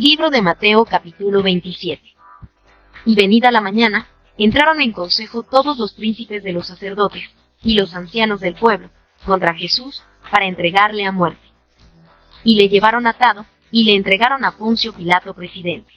Libro de Mateo capítulo 27. Y venida la mañana, entraron en consejo todos los príncipes de los sacerdotes y los ancianos del pueblo contra Jesús para entregarle a muerte. Y le llevaron atado y le entregaron a Poncio Pilato presidente.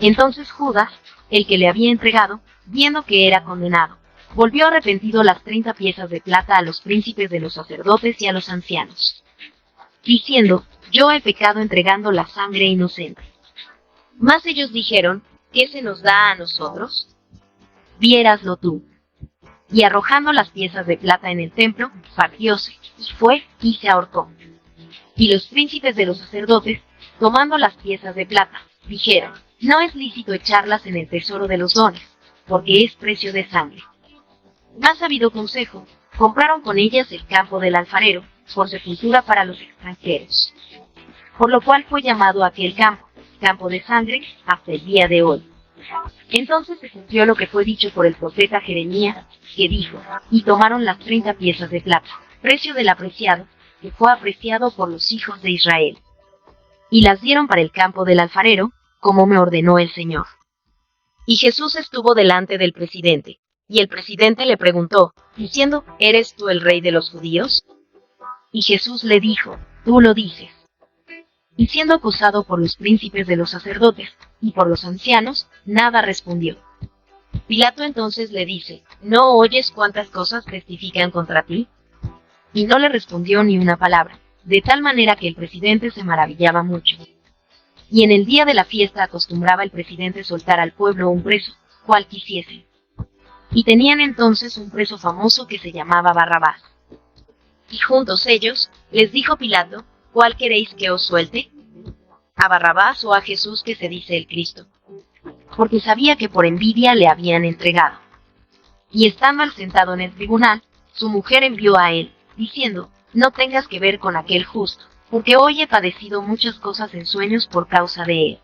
Entonces Judas, el que le había entregado, viendo que era condenado, volvió arrepentido las 30 piezas de plata a los príncipes de los sacerdotes y a los ancianos, diciendo: yo he pecado entregando la sangre inocente. Mas ellos dijeron: ¿qué se nos da a nosotros? Viéraslo tú. Y arrojando las piezas de plata en el templo, partióse, y fue, y se ahorcó. Y los príncipes de los sacerdotes, tomando las piezas de plata, dijeron: no es lícito echarlas en el tesoro de los dones, porque es precio de sangre. Mas sabido consejo, compraron con ellas el campo del alfarero, por sepultura para los extranjeros. Por lo cual fue llamado aquel campo, campo de sangre, hasta el día de hoy. Entonces se cumplió lo que fue dicho por el profeta Jeremías, que dijo: y tomaron las 30 piezas de plata, precio del apreciado, que fue apreciado por los hijos de Israel. Y las dieron para el campo del alfarero, como me ordenó el Señor. Y Jesús estuvo delante del presidente, y el presidente le preguntó, diciendo: ¿eres tú el rey de los judíos? Y Jesús le dijo: tú lo dices. Y siendo acusado por los príncipes de los sacerdotes y por los ancianos, nada respondió. Pilato entonces le dice: ¿no oyes cuántas cosas testifican contra ti? Y no le respondió ni una palabra, de tal manera que el presidente se maravillaba mucho. Y en el día de la fiesta acostumbraba el presidente soltar al pueblo un preso, cual quisiese. Y tenían entonces un preso famoso que se llamaba Barrabás. Y juntos ellos, les dijo Pilato: ¿cuál queréis que os suelte? ¿A Barrabás o a Jesús, que se dice el Cristo? Porque sabía que por envidia le habían entregado. Y estando él sentado en el tribunal, su mujer envió a él, diciendo: no tengas que ver con aquel justo, porque hoy he padecido muchas cosas en sueños por causa de él.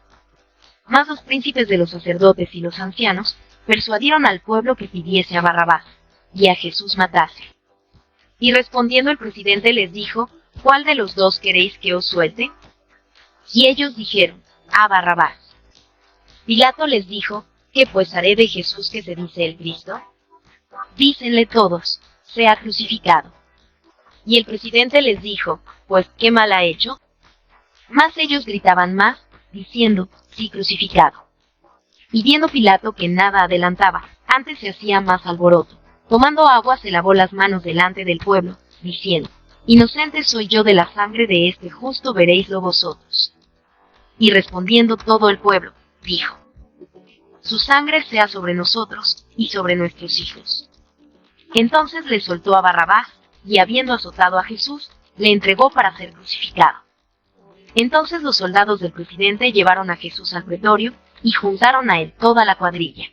Mas los príncipes de los sacerdotes y los ancianos persuadieron al pueblo que pidiese a Barrabás, y a Jesús matase. Y respondiendo el presidente les dijo: ¿cuál de los dos queréis que os suelte? Y ellos dijeron: a Barrabás. Pilato les dijo: ¿qué pues haré de Jesús, que se dice el Cristo? Dícenle todos: sea crucificado. Y el presidente les dijo: pues ¿qué mal ha hecho? Mas ellos gritaban más, diciendo: sí, crucificado. Y viendo Pilato que nada adelantaba, antes se hacía más alboroto, tomando agua se lavó las manos delante del pueblo, diciendo: inocente soy yo de la sangre de este justo, veréislo vosotros. Y respondiendo todo el pueblo, dijo: su sangre sea sobre nosotros, y sobre nuestros hijos. Entonces le soltó a Barrabás, y habiendo azotado a Jesús, le entregó para ser crucificado. Entonces los soldados del presidente llevaron a Jesús al pretorio, y juntaron a él toda la cuadrilla.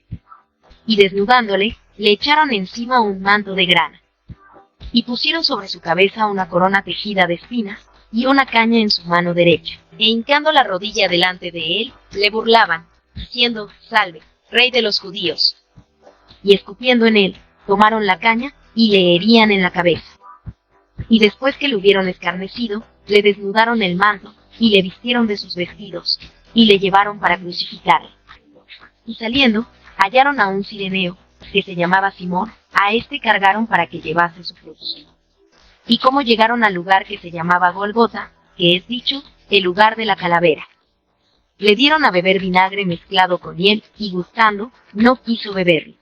Y desnudándole, le echaron encima un manto de grana. Y pusieron sobre su cabeza una corona tejida de espinas, y una caña en su mano derecha. E hincando la rodilla delante de él, le burlaban, diciendo: salve, rey de los judíos. Y escupiendo en él, tomaron la caña, y le herían en la cabeza. Y después que le hubieron escarnecido, le desnudaron el manto, y le vistieron de sus vestidos, y le llevaron para crucificarle. Y saliendo, hallaron a un cireneo, que se llamaba Simón, a este cargaron para que llevase su cruz. Y como llegaron al lugar que se llamaba Golgota, que es dicho, el lugar de la calavera, le dieron a beber vinagre mezclado con hiel, y gustando, no quiso beberlo.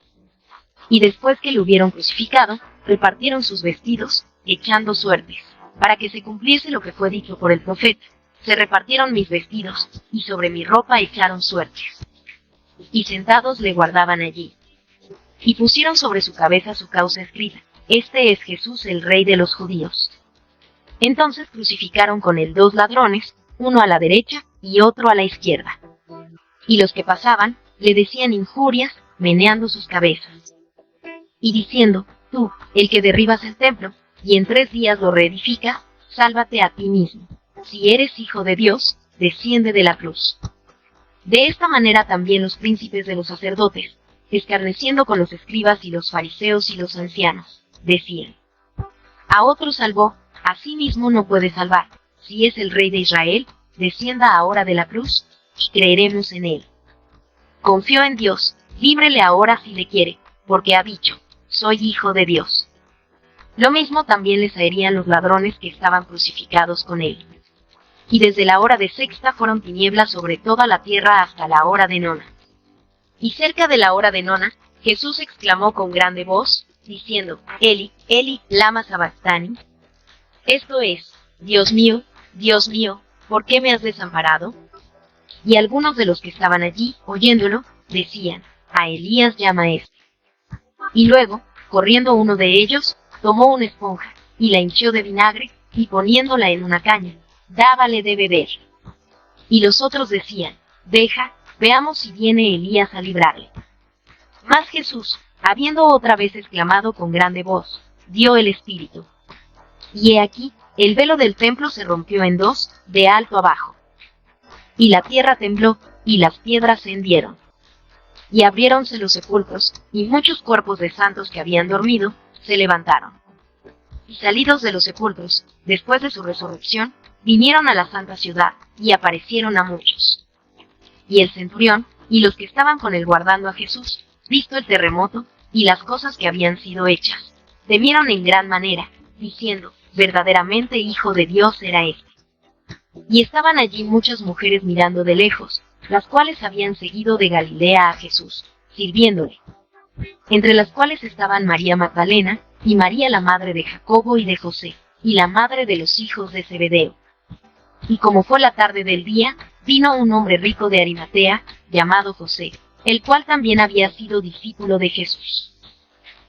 Y después que le hubieron crucificado, repartieron sus vestidos, echando suertes, para que se cumpliese lo que fue dicho por el profeta: se repartieron mis vestidos, y sobre mi ropa echaron suertes. Y sentados le guardaban allí. Y pusieron sobre su cabeza su causa escrita: este es Jesús, el rey de los judíos. Entonces crucificaron con él 2 ladrones, uno a la derecha, y otro a la izquierda. Y los que pasaban, le decían injurias, meneando sus cabezas. Y diciendo: tú, el que derribas el templo, y en 3 días lo reedifica, sálvate a ti mismo. Si eres hijo de Dios, desciende de la cruz. De esta manera también los príncipes de los sacerdotes, escarneciendo con los escribas y los fariseos y los ancianos, decían: a otro salvó, a sí mismo no puede salvar. Si es el rey de Israel, descienda ahora de la cruz, y creeremos en él. Confió en Dios, líbrele ahora si le quiere, porque ha dicho, soy hijo de Dios. Lo mismo también les harían los ladrones que estaban crucificados con él. Y desde la hora de sexta fueron tinieblas sobre toda la tierra hasta la hora de nona. Y cerca de la hora de nona, Jesús exclamó con grande voz, diciendo, Eli, Eli, lama sabactani. Esto es, Dios mío, ¿por qué me has desamparado? Y algunos de los que estaban allí, oyéndolo, decían, a Elías llama este. Y luego, corriendo uno de ellos, tomó una esponja, y la hinchió de vinagre, y poniéndola en una caña, dábale de beber. Y los otros decían, deja, veamos si viene Elías a librarle. Mas Jesús, habiendo otra vez exclamado con grande voz, dio el Espíritu. Y he aquí, el velo del templo se rompió en dos, de alto abajo. Y la tierra tembló, y las piedras se hendieron. Y abriéronse los sepulcros, y muchos cuerpos de santos que habían dormido, se levantaron. Y salidos de los sepulcros, después de su resurrección, vinieron a la santa ciudad, y aparecieron a muchos. Y el centurión, y los que estaban con él guardando a Jesús, visto el terremoto, y las cosas que habían sido hechas, temieron en gran manera, diciendo, verdaderamente Hijo de Dios era este. Y estaban allí muchas mujeres mirando de lejos, las cuales habían seguido de Galilea a Jesús, sirviéndole. Entre las cuales estaban María Magdalena, y María la madre de Jacobo y de José, y la madre de los hijos de Zebedeo. Y como fue la tarde del día, vino un hombre rico de Arimatea, llamado José, el cual también había sido discípulo de Jesús.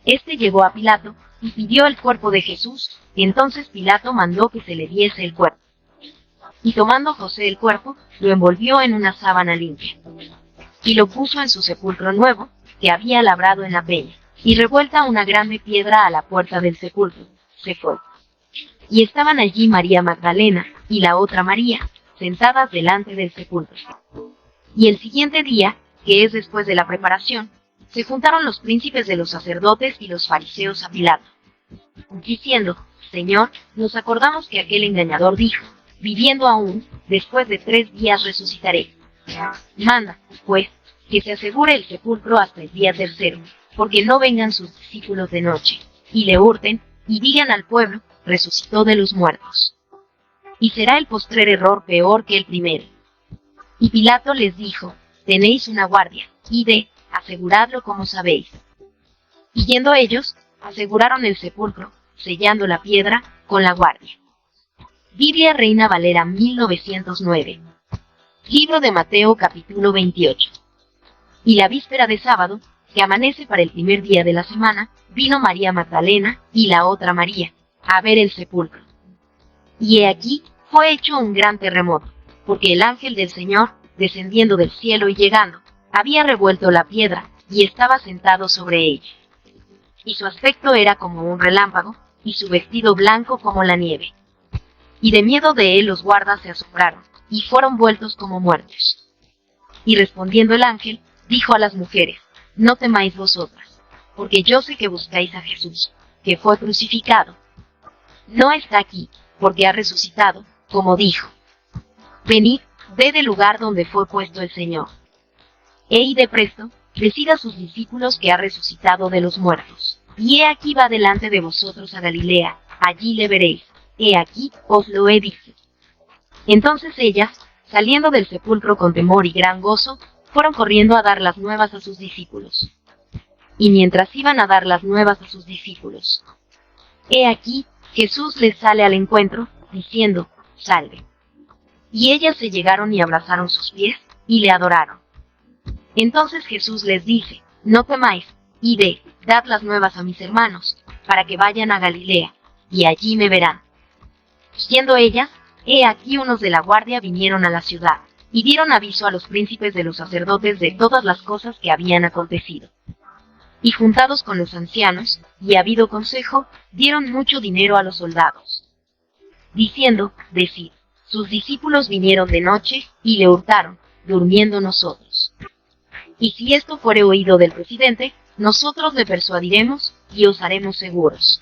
Este llegó a Pilato, y pidió el cuerpo de Jesús, entonces Pilato mandó que se le diese el cuerpo. Y tomando José el cuerpo, lo envolvió en una sábana limpia. Y lo puso en su sepulcro nuevo, que había labrado en la peña, y revuelta una grande piedra a la puerta del sepulcro, se fue. Y estaban allí María Magdalena, y la otra María, sentadas delante del sepulcro. Y el siguiente día, que es después de la preparación, se juntaron los príncipes de los sacerdotes y los fariseos a Pilato, diciendo, Señor, nos acordamos que aquel engañador dijo, viviendo aún, después de 3 días resucitaré. Manda, pues, que se asegure el sepulcro hasta el día tercero, porque no vengan sus discípulos de noche, y le hurten, y digan al pueblo, resucitó de los muertos. Y será el postrer error peor que el primero. Y Pilato les dijo, tenéis una guardia, id, aseguradlo como sabéis. Y yendo ellos, aseguraron el sepulcro, sellando la piedra, con la guardia. Biblia Reina Valera 1909. Libro de Mateo capítulo 28. Y la víspera de sábado, que amanece para el primer día de la semana, vino María Magdalena, y la otra María, a ver el sepulcro. Y he aquí, fue hecho un gran terremoto, porque el ángel del Señor, descendiendo del cielo y llegando, había revuelto la piedra, y estaba sentado sobre ella. Y su aspecto era como un relámpago, y su vestido blanco como la nieve. Y de miedo de él los guardas se asombraron, y fueron vueltos como muertos. Y respondiendo el ángel, dijo a las mujeres, no temáis vosotras, porque yo sé que buscáis a Jesús, que fue crucificado. No está aquí, porque ha resucitado, como dijo. Venid, ved el lugar donde fue puesto el Señor. E id de presto, decid a sus discípulos que ha resucitado de los muertos. Y he aquí va delante de vosotros a Galilea, allí le veréis. He aquí os lo he dicho. Entonces ellas, saliendo del sepulcro con temor y gran gozo, fueron corriendo a dar las nuevas a sus discípulos. Y mientras iban a dar las nuevas a sus discípulos, he aquí, Jesús les sale al encuentro, diciendo, salve. Y ellas se llegaron y abrazaron sus pies, y le adoraron. Entonces Jesús les dice, no temáis, id, dad las nuevas a mis hermanos, para que vayan a Galilea, y allí me verán. Siendo ellas, he aquí unos de la guardia vinieron a la ciudad, y dieron aviso a los príncipes de los sacerdotes de todas las cosas que habían acontecido. Y juntados con los ancianos, y habido consejo, dieron mucho dinero a los soldados, diciendo, decid, sus discípulos vinieron de noche, y le hurtaron, durmiendo nosotros. Y si esto fuere oído del presidente, nosotros le persuadiremos, y os haremos seguros.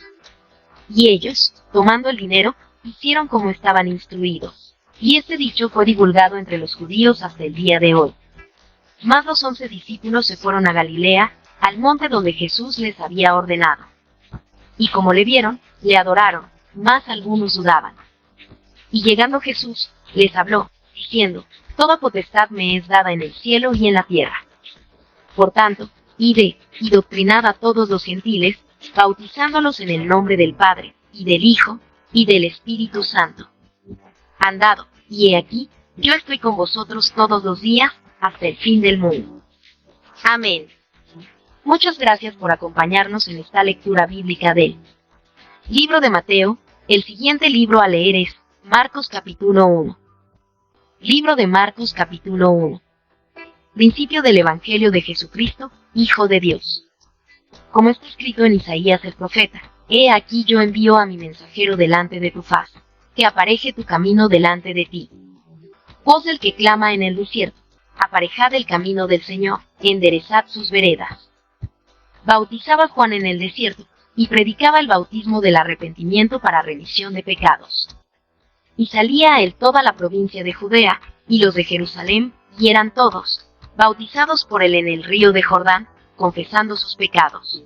Y ellos, tomando el dinero, hicieron como estaban instruidos. Y este dicho fue divulgado entre los judíos hasta el día de hoy. Mas los 11 discípulos se fueron a Galilea, al monte donde Jesús les había ordenado. Y como le vieron, le adoraron, mas algunos dudaban. Y llegando Jesús, les habló, diciendo, Toda potestad me es dada en el cielo y en la tierra. Por tanto, id y doctrinad a todos los gentiles, bautizándolos en el nombre del Padre, y del Hijo, y del Espíritu Santo. Andad, y he aquí, yo estoy con vosotros todos los días, hasta el fin del mundo. Amén. Muchas gracias por acompañarnos en esta lectura bíblica del libro de Mateo. El siguiente libro a leer es Marcos capítulo 1. Libro de Marcos capítulo 1. Principio del Evangelio de Jesucristo, Hijo de Dios. Como está escrito en Isaías el profeta, He aquí yo envío a mi mensajero delante de tu faz, que apareje tu camino delante de ti. Voz del que clama en el desierto, aparejad el camino del Señor, enderezad sus veredas. Bautizaba Juan en el desierto, y predicaba el bautismo del arrepentimiento para remisión de pecados. Y salía a él toda la provincia de Judea, y los de Jerusalén, y eran todos, bautizados por él en el río de Jordán, confesando sus pecados.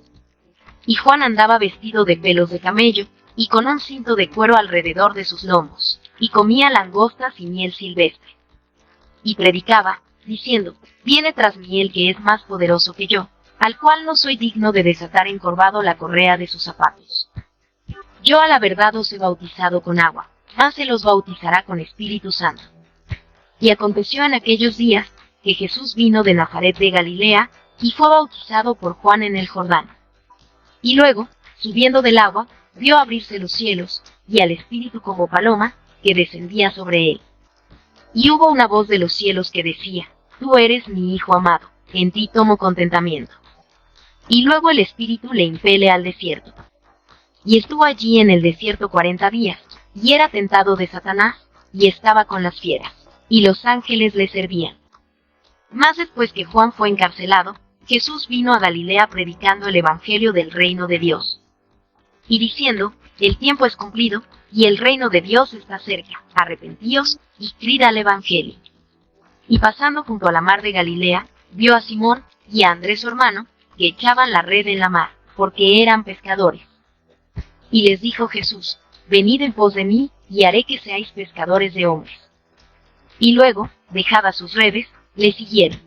Y Juan andaba vestido de pelos de camello, y con un cinto de cuero alrededor de sus lomos, y comía langostas y miel silvestre. Y predicaba, diciendo, Viene tras mí el que es más poderoso que yo, al cual no soy digno de desatar encorvado la correa de sus zapatos. Yo a la verdad os he bautizado con agua, mas él os bautizará con Espíritu Santo. Y aconteció en aquellos días, que Jesús vino de Nazaret de Galilea, y fue bautizado por Juan en el Jordán. Y luego, subiendo del agua, vio abrirse los cielos, y al Espíritu como paloma, que descendía sobre él. Y hubo una voz de los cielos que decía, Tú eres mi Hijo amado, en ti tomo contentamiento. Y luego el Espíritu le impele al desierto. Y estuvo allí en el desierto 40 días, y era tentado de Satanás, y estaba con las fieras, y los ángeles le servían. Mas después que Juan fue encarcelado, Jesús vino a Galilea predicando el Evangelio del reino de Dios. Y diciendo, el tiempo es cumplido, y el reino de Dios está cerca, arrepentíos, y creed al Evangelio. Y pasando junto a la mar de Galilea, vio a Simón, y a Andrés su hermano, que echaban la red en la mar, porque eran pescadores. Y les dijo Jesús, Venid en pos de mí, y haré que seáis pescadores de hombres. Y luego, dejadas sus redes, le siguieron.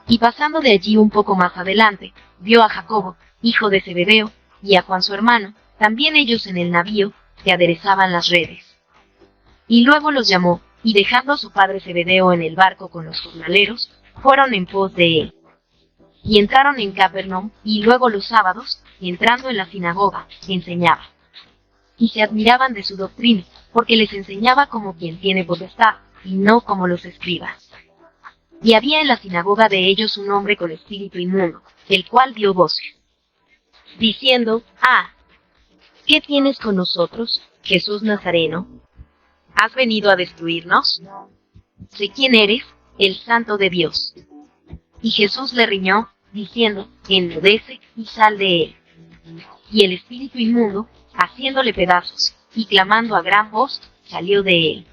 Y pasando de allí un poco más adelante, vio a Jacobo, hijo de Zebedeo, y a Juan su hermano, también ellos en el navío, que aderezaban las redes. Y luego los llamó, y dejando a su padre Zebedeo en el barco con los jornaleros, fueron en pos de él. Y entraron en Capernaum, y luego los sábados, entrando en la sinagoga, enseñaba. Y se admiraban de su doctrina, porque les enseñaba como quien tiene potestad, y no como los escribas. Y había en la sinagoga de ellos un hombre con espíritu inmundo, el cual dio voces, diciendo, ¿qué tienes con nosotros, Jesús Nazareno? ¿Has venido a destruirnos? Sé quién eres, el Santo de Dios. Y Jesús le riñó, diciendo, enmudece y sal de él. Y el espíritu inmundo, haciéndole pedazos, y clamando a gran voz, salió de él.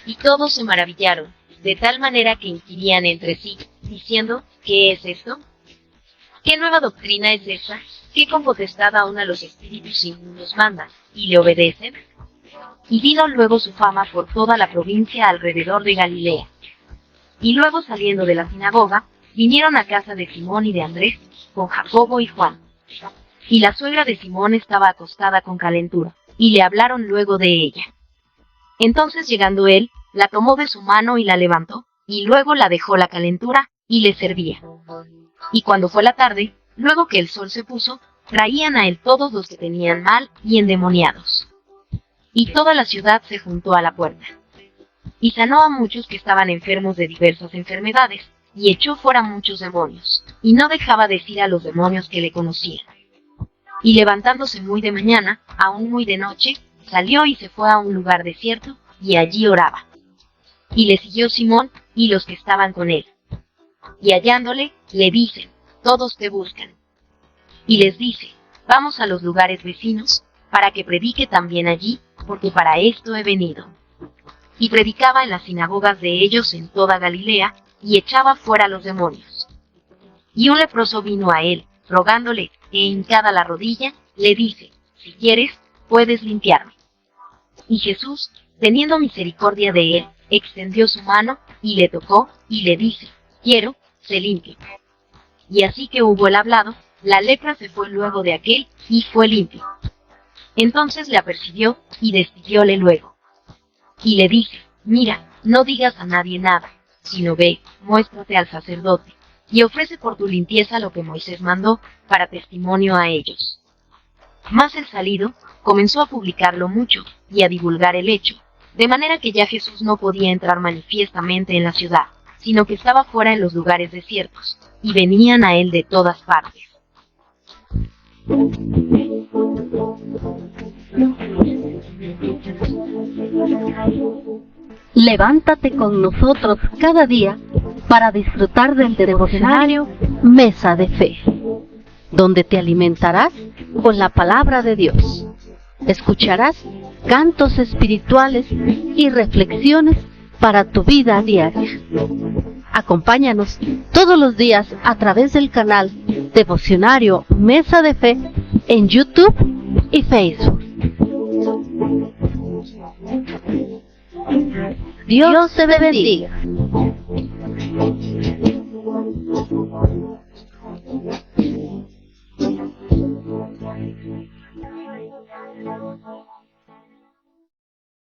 Y todos se maravillaron, de tal manera que inquirían entre sí, diciendo, ¿qué es esto? ¿Qué nueva doctrina es esta, que con potestad aún a los espíritus inmundos manda, y le obedecen? Y vino luego su fama por toda la provincia alrededor de Galilea. Y luego saliendo de la sinagoga, vinieron a casa de Simón y de Andrés, con Jacobo y Juan. Y la suegra de Simón estaba acostada con calentura, y le hablaron luego de ella. Entonces llegando él, la tomó de su mano y la levantó, y luego la dejó la calentura, y le servía. Y cuando fue la tarde, luego que el sol se puso, traían a él todos los que tenían mal y endemoniados. Y toda la ciudad se juntó a la puerta. Y sanó a muchos que estaban enfermos de diversas enfermedades, y echó fuera muchos demonios, y no dejaba decir a los demonios que le conocían. Y levantándose muy de mañana, aún muy de noche, salió y se fue a un lugar desierto, y allí oraba. Y le siguió Simón, y los que estaban con él. Y hallándole, le dicen, todos te buscan. Y les dice, vamos a los lugares vecinos, para que predique también allí, porque para esto he venido. y predicaba en las sinagogas de ellos en toda Galilea, y echaba fuera los demonios. Y un leproso vino a él, rogándole, e hincada la rodilla, le dice: si quieres, puedes limpiarme. Y Jesús, teniendo misericordia de él, extendió su mano, y le tocó, y le dice: quiero, sé limpio. Y así que hubo él hablado, la lepra se fue luego de aquél, y fue limpio. Entonces le apercibió, y despidióle luego. Y le dice: mira, no digas a nadie nada, sino ve, muéstrate al sacerdote, y ofrece por tu limpieza lo que Moisés mandó, para testimonio a ellos. Mas el salido comenzó a publicarlo mucho, y a divulgar el hecho, de manera que ya Jesús no podía entrar manifiestamente en la ciudad, sino que estaba fuera en los lugares desiertos, y venían a él de todas partes. Levántate con nosotros cada día para disfrutar del devocionario Mesa de Fe, donde te alimentarás con la palabra de Dios. Escucharás cantos espirituales y reflexiones para tu vida diaria. Acompáñanos todos los días a través del canal Devocionario Mesa de Fe en YouTube y Facebook. Dios te bendiga.